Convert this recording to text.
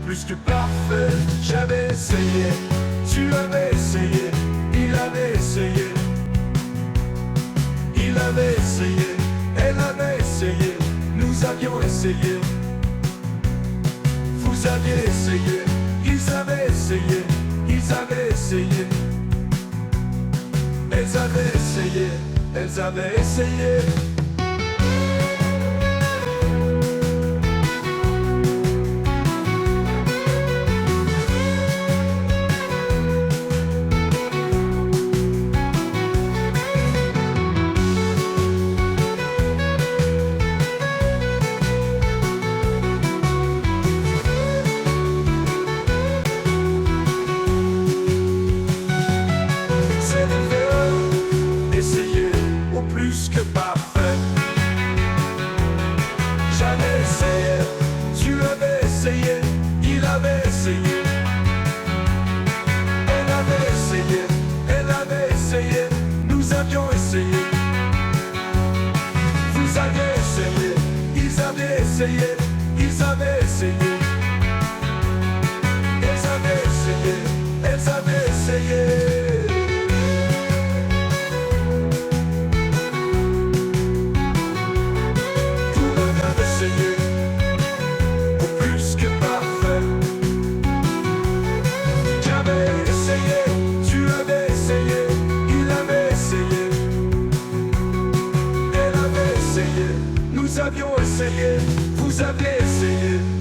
plus que parfait. J'avais essayé, tu avais essayé, il avait essayé. Il avait essayé, elle avait essayé, nous avions essayé. Vous aviez essayé, ils avaient essayé, ils avaient essayé. Elles avaient essayé, elles avaient essayé. Plus que parfait. J'avais essayé, tu avais essayé, il avait essayé. Elle avait essayé, elle avait essayé, nous avions essayé. Vous aviez essayé, ils avaient essayé, ils avaient essayé. Elles avaient essayé, elles avaient essayé. Au plus que parfait. J'avais essayé, tu avais essayé, il avait essayé. Elle avait essayé, nous avions essayé, vous avez essayé.